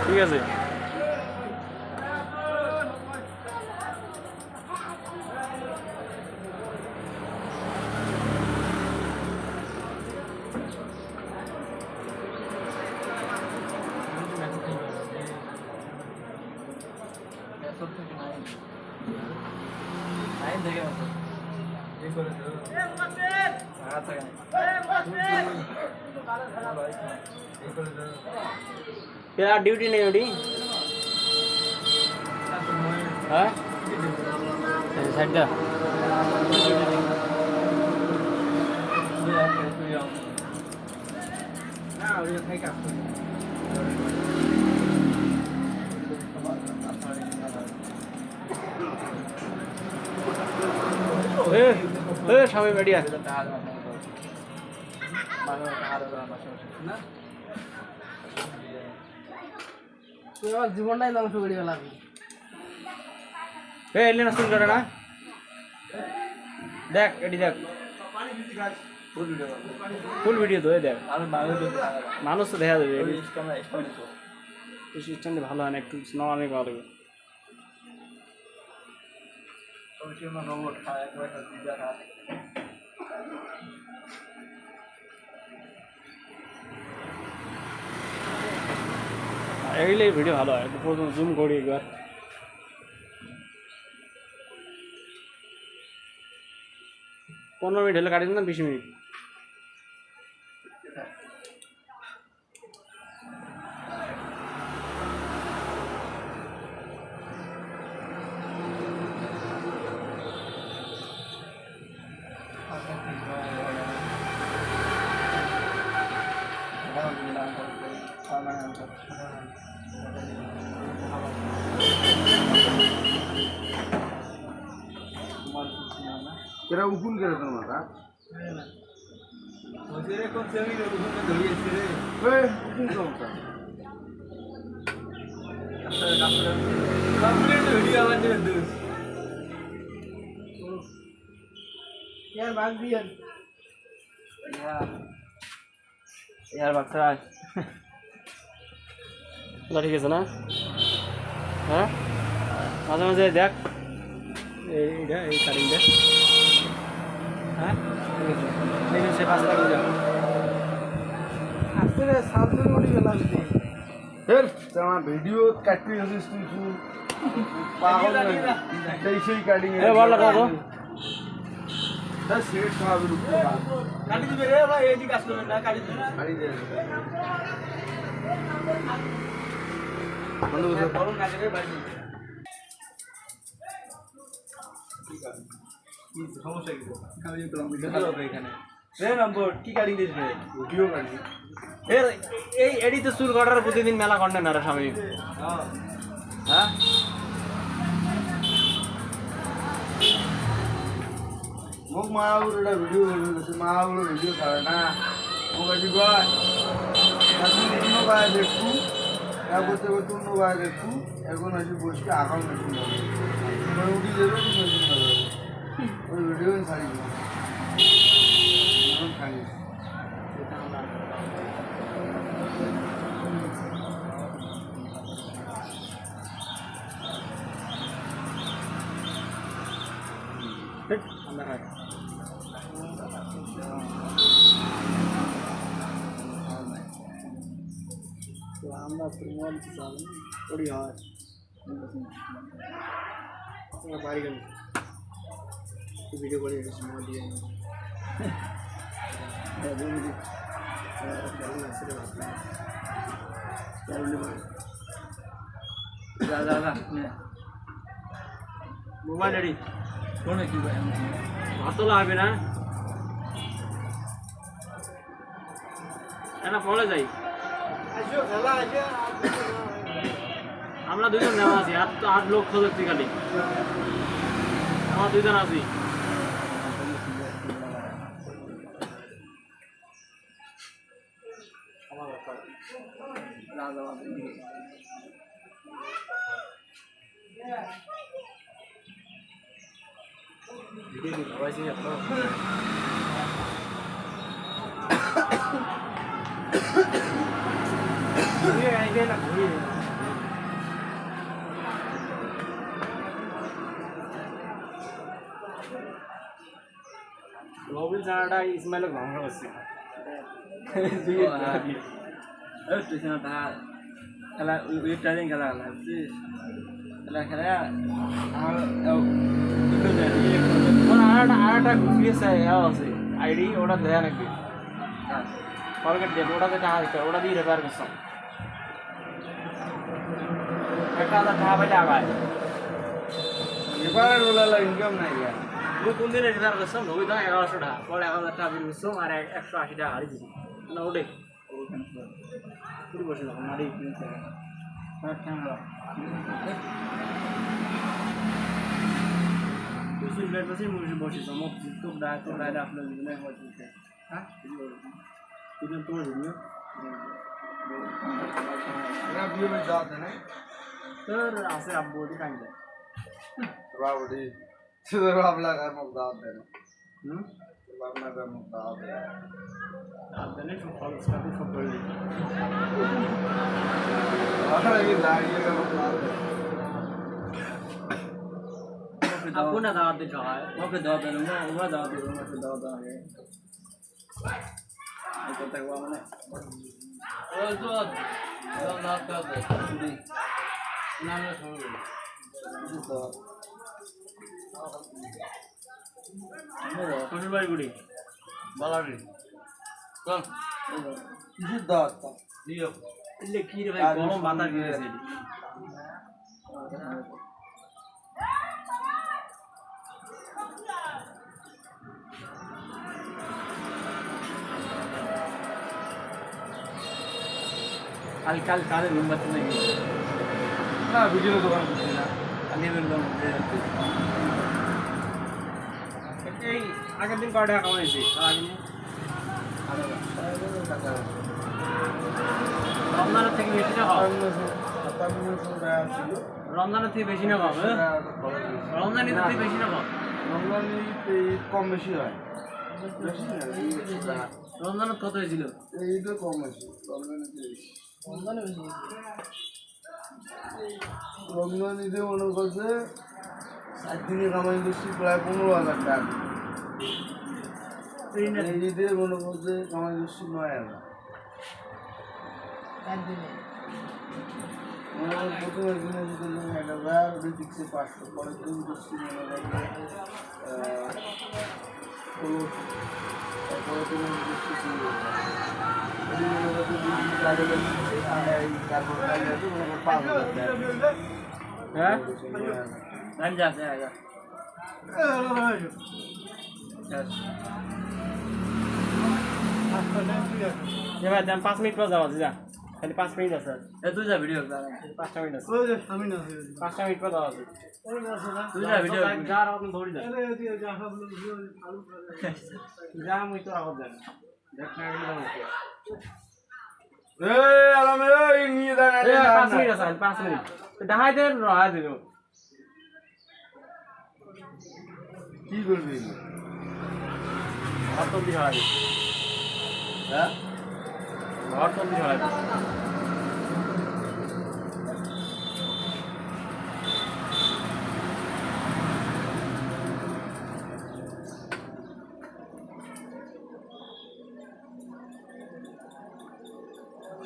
ঠিক আছে तेरा ड्यूटी नहीं होती हाँ साइड जा সবাই বেরিয়ে জীবনটাই ধ্বংস করে গেলাম এলি না শুন করে না দেখ এটি দেখ ফুল ভিডিও তো দেখ মানুষ তো দেখা যাবে স্ট্যান্ডে ভালো হয় না একটু নর্মালি ভালো লাগবে এগুলো ভিডিও ভালো হয় প্রথম জুম করি একবার পনেরো মিনিট হলে কাটি না 20 মিনিট तेरा उकुन करे तो माता मुझे रे कौन से भी लोग उकुन में धोई ऐसे रे ओए उकुन कौन सा कंप्लीट वीडियो आवाज दे दोस्त यार भाग दिया यार बक्सरा ঠিক আছে না হ্যাঁ মাঝে মাঝে দেখ এইটা এই কাটিংটা হ্যাঁ ঠিক আছে সে 5 টাকা দাও আসলে সামনে উড়ে গেলাম फिर तेरा वीडियो काटती है इसमें तू पागल है कैसे ही काटेंगे ए बोल लगा दो 10 सेट का भी रुक काटी दिबे रे भाई एडी काज करबे ना काटी दिबे गाड़ी दे বন্ধ করে বলুন না রে ভাই ঠিক আছে কি সমস্যা কি আমি তো ভিডিও হবে এখানে রে নম্বর কি কাটিং দিস রে वीडियो काटी এই এডিতে চুল কাটার প্রতিদিন মেলা কন্টেন্ট আর স্বামী হ্যাঁ হ্যাঁ মোক মাগুলোটা ভিডিও করবে মাগুলো ভিডিও করে না মোক আজি কয় এখন অন্য গায়ে দেখু এক বছর বছর অন্য গায়ে দেখু এখন আসি বসে আগাম মেশিন হবে উঠি যাবে মেশিন হবে ওই ভিডিও ছাড়ি খাই আমরা খাই তো আমরা প্রমোদ চাল করি হয় বাড়ি গেল ভিডিও করে রেখেছি মোবাইল দিয়ে মোবাইল রেডি কোনে কি ভাই ভাত তোলা হবে না না পড়ে যাই আসো খেলা আছে আমরা দুজন নেওয়া আছি আট লোক খোঁজাচ্ছি খালি আমরা দুজন আছি আইবে না ঘুরে রবিল জানাটা ইসমাইল ভঙ্গ হচ্ছে খেলা ওই ট্রেনিং খেলা খেলা বুঝছিস খেলা খেলা আর আরেকটা ঘুরিয়েছে আছে আইডি ওটা দেয়া নাকি ফরগেট ডেট ওটাতে টাকা দিতে ওটা দিয়ে রেপার করতাম 1000 টাকা পাইলে আগায় এবারে বলা ইনকাম নাই গা ওই কোন দিনে রেপার করতাম ওই তো 1100 টাকা পরে 1000 টাকা বিল করতাম আর 180 টাকা হারিয়ে দিছি না ওটাই পুরো বসে যখন মারি কিনছে ক্যামেরা তুই সিলভার বসে মুড়ি বসে চমক তো ডায় আপনার জীবনে হচ্ছে হ্যাঁ তুই তোমার ভিডিও এরা বিয়ে में जाते हैं तर আছে আব্বু ওটি কাইন্ডা रावड़ी सुधर बाबला का मुक्ताब देना হুম बाबला का मुक्ताब देना আপনি সব ফলোস করতে সব করে দিই और ये दाढ़ी का मुक्ताब आपको ना दावत दे चाहा है ওকে দাও দেন ওরা দাও দেন ওকে দাও দাও হে এই কথা কওয়া মানে ওই তো দাও দাও দাও দি না না শুনুন তো কোন বাড়ি গুড়ি বালারি চল किसी दात का দিও এলে কি রে ভাই গরম মাথা গিয়েছে কাল কাল কালে মোমবাতি নাই ना वीडियो दुकान कुछ ना কালে বেরলাম এই আগের দিন কয় টাকা কামাইছি আর রমজানের থেকে বেশি না পাবো রমজানের থেকে বেশি না পাবো রমজানের থেকে বেশি না পাবো কম বেশি হয় রমজানের কত হয়েছিল এইটা কম বেশি রমজান ঈদে মনে করছে 7 দিনে কামাই করছি প্রায় 15,000 টাকা এই ঈদে মনে করছে কামাই করছি 9,000 মনে কর প্রথম একদিনে যদি 1,000 দুই দিকে 500 পরের দিন করছি মনে করছে 16 তারপরে তুমি করছি 2,000 হ্যাঁ রান যা যা যা এবার দাম 5 মিনিট পর যাওয়া যা খালি 5 মিনিট আছে এ তুই যা ভিডিও যা 5টা মিনিট আছে ওই যে আমি না 5টা মিনিট পর যাওয়া আছে তুই যা ভিডিও যা আপনি ধরে যা যা মুই তো রাখব জানি দেখ না গেলে এই আলামে এই নিয়ে দেন এই 5 মিনিট আছে 5 মিনিট দেখাই দে রহা দিল কি করবি ঘর তো দি হয় হ্যাঁ ঘর তো দি হয়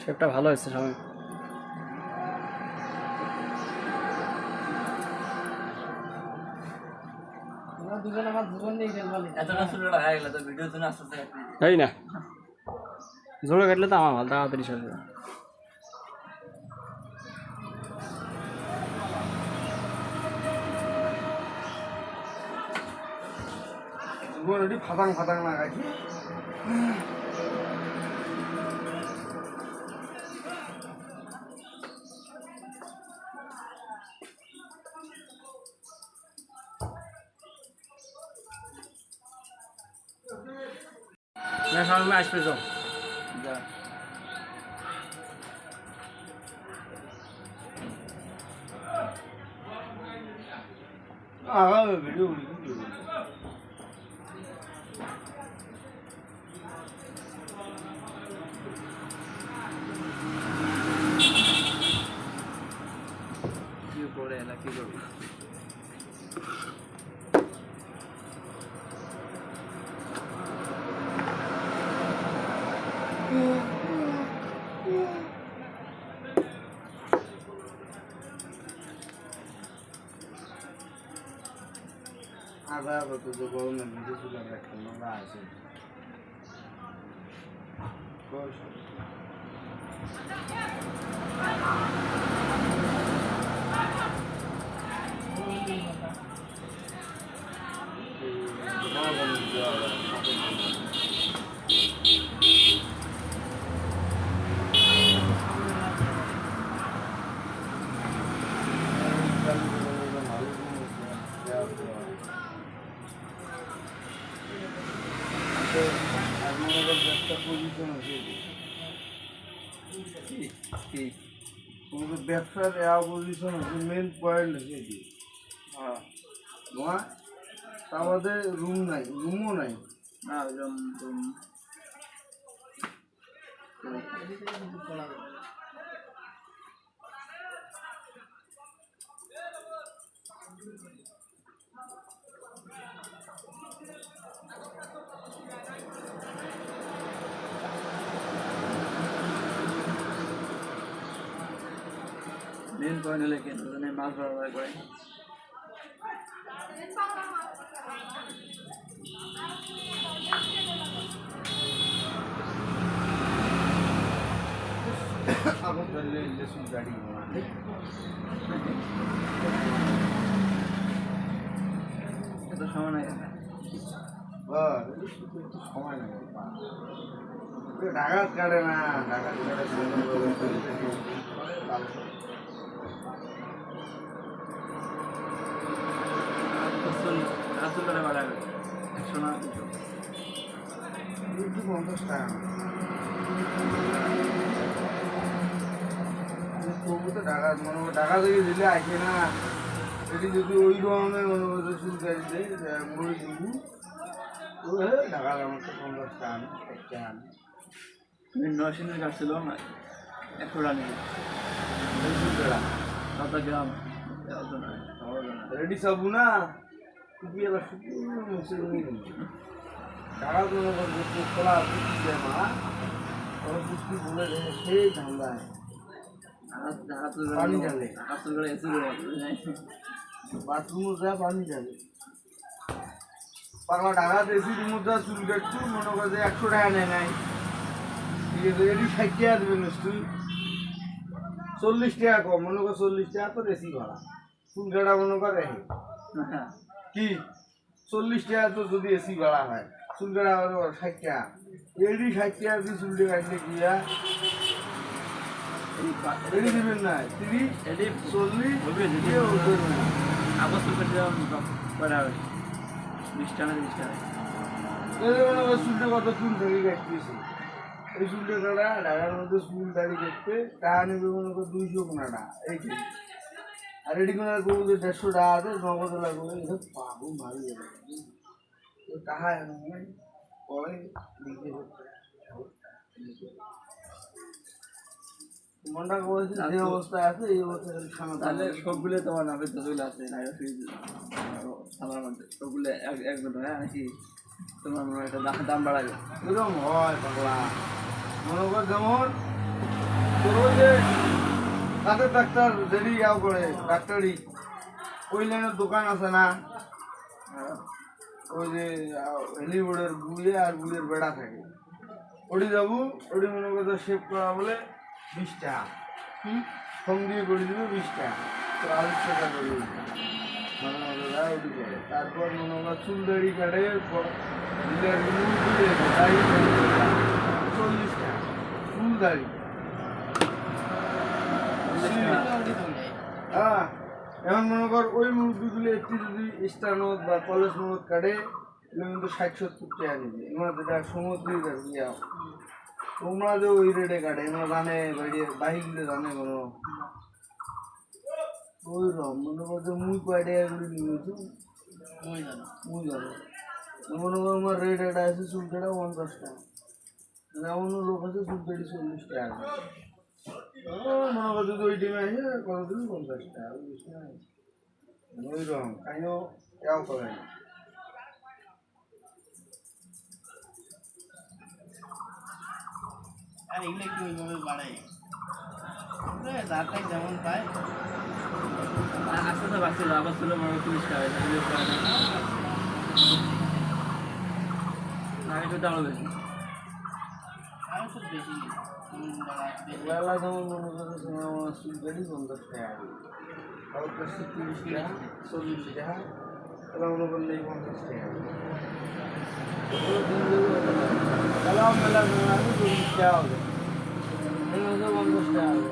শেপটা ভালো হয়েছে সবাই এতটা শুরু হয়ে গেল তো ভিডিও তো আস্তে আস্তে তাই না জোরে কাটলে তো আমার ভালো তাড়াতাড়ি শেষ হবে গোলটি ফাটাং ফাটাং লাগাইছি না সবাই আসবে যাও যা ভিডিও আধা কত যে গরমের মধ্যে চুলার একটা নোংরা আছে ব্যবসার পজিশন হচ্ছে মেন পয়েন্ট হচ্ছে কি হ্যাঁ আমাদের রুম নাই রুমও নাই না রুম মেন পয়েন্ট হলে কিন্তু মাছ ধরা করে এখন ধরলে ইলেকশন গাড়ি এত সময় নাই সময় নেই ঢাকাত কাটে না ঢাকাত কাটে আসল করে বাড়া 100 না 50 টাকা ঢাকা থেকে দিলে আসে না এটি যদি ওই রকমের মনে করছে চুলকারি দেয় মুড়ি দিব ঢাকার আমার তো 50 টাকা একটা নরসিংহের কাছ ছিল 100 রানি গ্রাম রেডি সাবু না ঢাকা কোনো খোলা মা পুষ্টি বলে সেই ঠান্ডায় পানি ঢালে বাথরুমে যা পানি ঢালে পাগলা ঢাকাতে এসির মধ্যে চুল কাটছু মনে করে 100 টাকা নেয় নাই ঠিক আছে এটি 60 টাকা দেবেন তুই 40 টাকা কম মনে কর 40 টাকা তো এসি ভাড়া চুল কাটা মনে করে কি 40 টাকা তো যদি এসি ভাড়া হয় চুল কাটা 60 টাকা এটি 60 টাকা দিয়ে চুল কাটলে কি এটি দিবেন না 30 এটি 40 হবে চুলটা কত চুল থেকে কাটতেছে এই চুলটা কাটা ঢাকার মধ্যে চুল দাড়ি কাটতে টাকা নেবে মনে করো 200 কোনাটা এইটি আর এটি কোনো করবো যে 150 টাকা আছে নগদ লাগবে এটা পাবো মারি যাবে টাকা পরে দিতে মনটা করেছে যে অবস্থায় আছে এই অবস্থায় তাহলে সবগুলো তোমার নামে তো চলে আসে আমার মধ্যে সবগুলো একজন হয় নাকি তোমার মনে হয় একটা দাম বাড়াবে এরকম হয় পাগলা মনে কর যেমন তোর ওই যে তাদের ডাক্তার যেটি যাও করে ডাক্তারি ওই লাইনের দোকান আছে না ওই যে হেলিউডের বুড়ে আর বুড়ের বেড়া থাকে ওটি যাবো ওটি মনে করতে শেভ করা বলে 20 টাকা ফোন দিয়ে করে দেবে 20 টাকা তো 80 টাকা করে ওটি করে তারপর মনে কর চুল দাড়ি কাটে 40 টাকা চুল দাড়ি হ্যাঁ এখন মনে কর ওই মুরগিগুলো একটু যদি স্টানোদ বা কলেজ মুরগ কাটে এগুলো কিন্তু 60-70 টাকা নেবে এগুলো যেটা সমুদ্রের কাছে যাও তোমরা যে ওই রেটে কাটে এগুলো জানে বাহিরগুলো জানে কোনো ওই রকম মনে কর যে মুই কয় টাকা করে নিয়েছো মুই জানো মনে কর আমার রেট এটা আছে চুল কাটা 50 টাকা এমন লোক আছে চুল কাটি 40 টাকা মনে কর যদি ওই ডিমে আছে কতদিন 50 টাকা ওই রকম কাইও এও করে না আর এগুলো একটু ওইভাবে বাড়ায় দাঁড়টাই যেমন পায় আস্তে আস্তে বাড়ছিল আবার ছিল মনে 30 টাকা আগে তো দাম বেশি আর তো বেশি বেলা যেমন মনে করো তোমার চুল গাড়ি 50 টাকা আর কাছে 30 টাকা 40 টাকা তাহলে মনে করলে 50 টাকা তাহলে মেলা মেলা 40 টাকা হবে এই হচ্ছে 50 টাকা হবে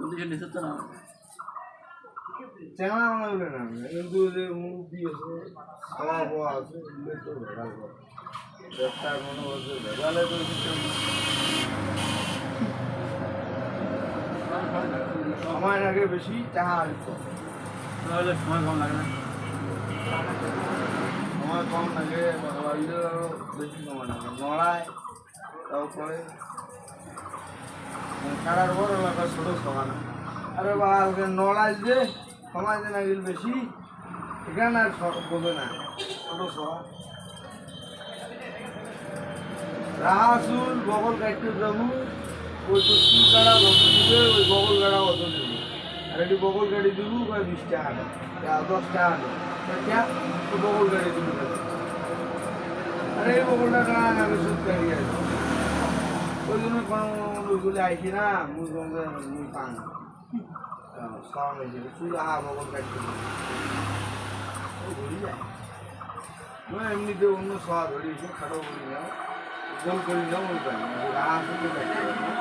ওদিকে নিচে তো না চেনা লাগবে না কিন্তু যে মুরব্বী আছে খাওয়া খাওয়া আছে এগুলো তো ভেড়াল করে ব্যবসার মনে হচ্ছে ভেড়ালে তো সময় লাগে বেশি টাকা আর কম তাহলে সময় কম লাগে না সময় কম লাগে মোবাইলেও বেশি সময় লাগে নড়ায় তারপরে কারার বড় লাগা ছোট সমান আরে বা নড়ায় যে সময় যে নাকি বেশি এখানে আর বলবে না ছোট সমান রাসুল বগল কাটতে যাবো ওই তো চুল কাটা যত দিবে ওই বগল কাটা অত দেবো আর একটি বগল গাড়ি দেবো বা 20 টাকা 10 টাকা তো বগল গাড়ি দেবো আরে এই বগলটা কারণ আমি সুদ গাড়ি আছে ওই জন্য কোনোগুলি আইছি না মুই গঙ্গে মুই পান সব হয়েছে চুল আহা বগল কাটতে ঘুরি যায় মানে এমনিতে অন্য সব ধরিয়েছে খাটো করি না জল করি না ওই পান রাহা শুধু কাটতে শুন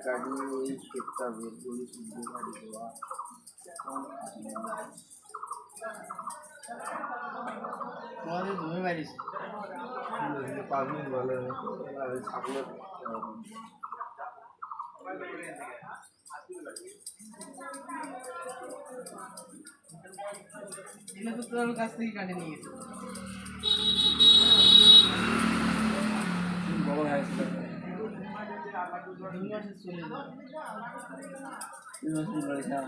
কাটিয়ে ওই কেকটা বের করে শুদ্ধ গাড়ি দেওয়া তোমাদের ঘুমে বাড়িস 5 মিনিট ভালো ছাগলের এটা তো তোর কাছ থেকে কাটে নিয়ে গেছে বড় হয়েছে 2 মাসে চলে যাবে 2 মাস পরে যা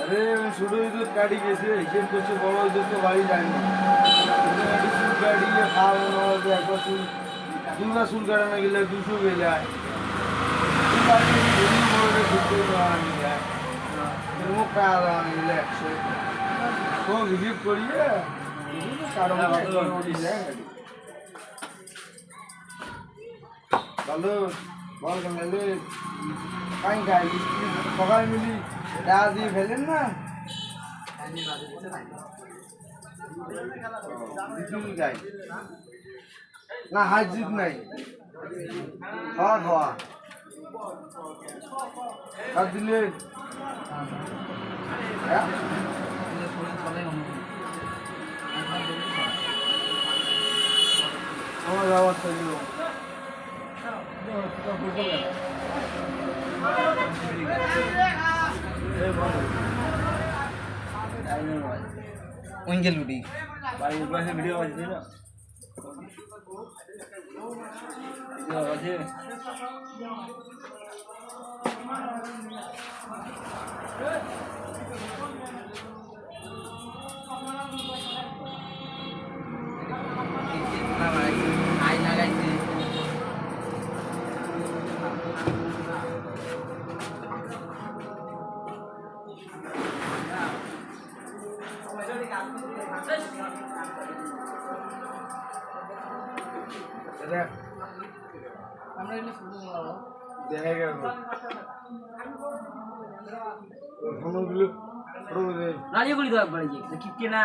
अरे ছোট ইঁদুর গাড়ি গেছে হিসেব করছে বড় ইঁদুর তো বাড়ি যায়নি চুল গাড়িয়ে খাওয়ানো হবে একবার চুল দুটা চুল কাটানো গেলে 200 গেলে মুখ কাটা গেলে 100 তো হিসেব করিয়ে ভালো বল গেলে কাই গাই সবাই মিলি যা দিয়ে ফেলেন না গাই না হাজির নাই খাওয়া খাওয়া কার দিলে আমার ব্যবস্থা দিল উইঙ্গেল লুটি ভাই ক্লাসে ভিডিও আছে না ভিডিও আছে আই লাগাইছে আমরা এগুলো শুরু করবো দেখা গেল ফোনগুলো রাজি করি তো একবার কিপটে না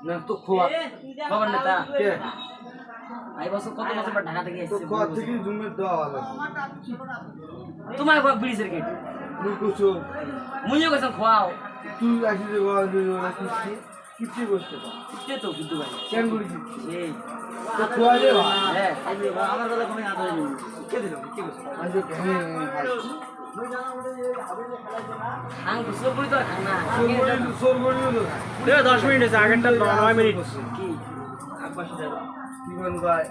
না তো খোয়া খবর নেতা কে এই বছর কত বছর পর ঢাকা থেকে তো এসেছে খোয়া থেকে জুমের দেওয়া ভালো তোমার ব্রিজের গেট তুই কুছো মুইও কইছ খাও তুই আসি যে বাবা কিপটি করতে পার কিপটে তো কিন্তু ভাই কেন করেছি এই তো খোয়া দে ভাই হ্যাঁ আমার কথা কোনো হাত হয়নি কে দিল কে কইছ আমি তো কেন আং সবুরি তো খানা দেখো 10 মিনিট হয়েছে আগেরটা 9 মিনিট কি কি বল ভাই